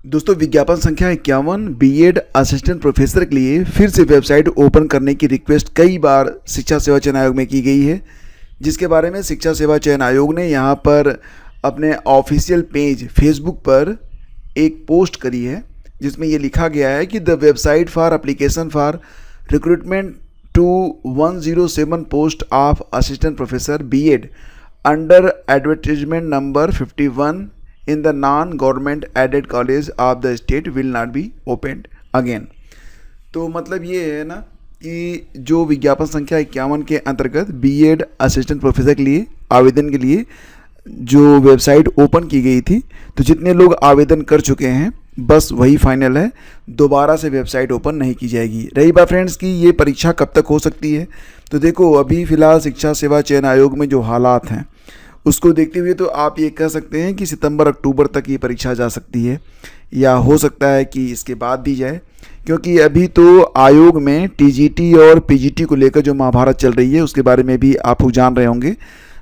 दोस्तों विज्ञापन संख्या 51 बीएड असिस्टेंट प्रोफेसर के लिए फिर से वेबसाइट ओपन करने की रिक्वेस्ट कई बार शिक्षा सेवा चयन आयोग में की गई है, जिसके बारे में शिक्षा सेवा चयन आयोग ने यहाँ पर अपने ऑफिशियल पेज फेसबुक पर एक पोस्ट करी है, जिसमें ये लिखा गया है कि the website for application for recruitment to 107 post of assistant professor BEd under advertisement number 51 in the non-government aided college of the state will not be opened again। तो मतलब ये है ना कि जो विज्ञापन संख्या 51 के अंतर्गत बीएड असिस्टेंट प्रोफेसर के लिए आवेदन के लिए जो वेबसाइट ओपन की गई थी, तो जितने लोग आवेदन कर चुके हैं बस वही फाइनल है, दोबारा से वेबसाइट ओपन नहीं की जाएगी। रही बात फ्रेंड्स की ये परीक्षा कब तक हो सकती है, तो देखो अभी फ़िलहाल शिक्षा सेवा चयन आयोग में जो हालात हैं उसको देखते हुए तो आप ये कह सकते हैं कि सितंबर अक्टूबर तक ये परीक्षा जा सकती है, या हो सकता है कि इसके बाद दी जाए, क्योंकि अभी तो आयोग में टीजीटी और पीजीटी को लेकर जो महाभारत चल रही है उसके बारे में भी आप लोग जान रहे होंगे।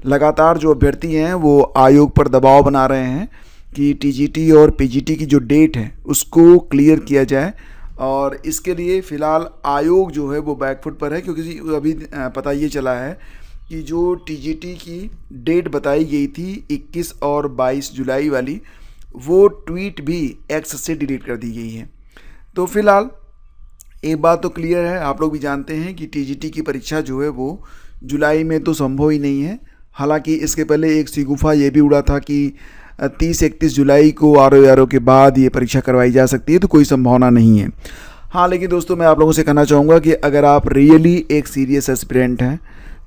लगातार जो अभ्यर्थी हैं वो आयोग पर दबाव बना रहे हैं कि टीजीटी और पीजीटी की जो डेट है उसको क्लियर किया जाए, और इसके लिए फ़िलहाल आयोग जो है वो बैकफुट पर है, क्योंकि अभी पता ये चला है कि जो टीजीटी की डेट बताई गई थी 21 और 22 जुलाई वाली, वो ट्वीट भी एक्स से डिलीट कर दी गई है। तो फिलहाल एक बात तो क्लियर है, आप लोग भी जानते हैं कि टीजीटी की परीक्षा जो है वो जुलाई में तो संभव ही नहीं है। हालांकि इसके पहले एक सिगुफा ये भी उड़ा था कि 30-31 जुलाई को आरओ के बाद ये परीक्षा करवाई जा सकती है, तो कोई संभावना नहीं है। हाँ, लेकिन दोस्तों मैं आप लोगों से कहना चाहूँगा कि अगर आप रियली एक सीरियस एस्पिरेंट हैं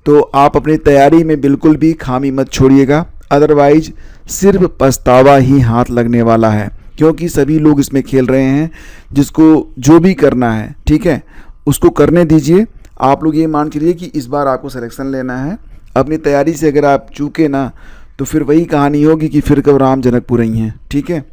तो आप अपनी तैयारी में बिल्कुल भी खामी मत छोड़िएगा, अदरवाइज सिर्फ पछतावा ही हाथ लगने वाला है, क्योंकि सभी लोग इसमें खेल रहे हैं। जिसको जो भी करना है, ठीक है, उसको करने दीजिए। आप लोग ये मान चलिए कि इस बार आपको सिलेक्शन लेना है। अपनी तैयारी से अगर आप चूके ना तो फिर वही कहानी होगी कि फिर कब राम जनकपुर ही हैं, ठीक है।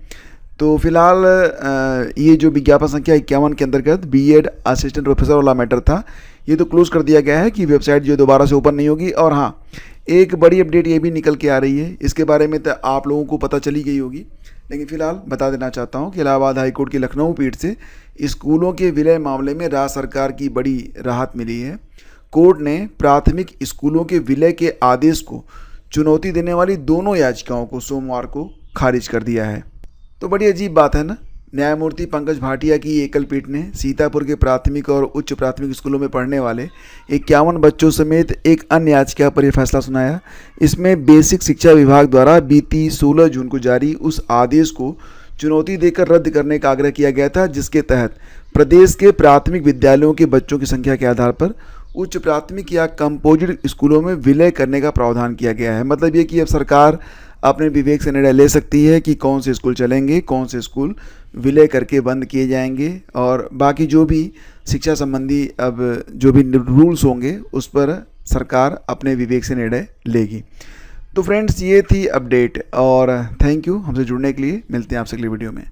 तो फिलहाल ये जो विज्ञापन संख्या 51 के अंतर्गत बीएड असिस्टेंट प्रोफेसर वाला मैटर था, ये तो क्लोज कर दिया गया है कि वेबसाइट जो दोबारा से ओपन नहीं होगी। और हाँ, एक बड़ी अपडेट ये भी निकल के आ रही है, इसके बारे में तो आप लोगों को पता चली गई होगी, लेकिन फ़िलहाल बता देना चाहता हूँ कि इलाहाबाद हाईकोर्ट की लखनऊ पीठ से स्कूलों के विलय मामले में राज्य सरकार की बड़ी राहत मिली है। कोर्ट ने प्राथमिक स्कूलों के विलय के आदेश को चुनौती देने वाली दोनों याचिकाओं को सोमवार को खारिज कर दिया है। तो बड़ी अजीब बात है ना। न्यायमूर्ति पंकज भाटिया की एकल पीठ ने सीतापुर के प्राथमिक और उच्च प्राथमिक स्कूलों में पढ़ने वाले 51 बच्चों समेत एक अन्य याचिका पर यह फैसला सुनाया। इसमें बेसिक शिक्षा विभाग द्वारा बीती 16 जून को जारी उस आदेश को चुनौती देकर रद्द करने का आग्रह किया गया था, जिसके तहत प्रदेश के प्राथमिक विद्यालयों के बच्चों की संख्या के आधार पर उच्च प्राथमिक या कंपोजिट स्कूलों में विलय करने का प्रावधान किया गया है। मतलब ये कि अब सरकार अपने विवेक से निर्णय ले सकती है कि कौन से स्कूल चलेंगे, कौन से स्कूल विलय करके बंद किए जाएंगे, और बाकी जो भी शिक्षा संबंधी अब जो भी रूल्स होंगे उस पर सरकार अपने विवेक से निर्णय लेगी। तो फ्रेंड्स ये थी अपडेट, और थैंक यू हमसे जुड़ने के लिए। मिलते हैं आपसे अगली वीडियो में।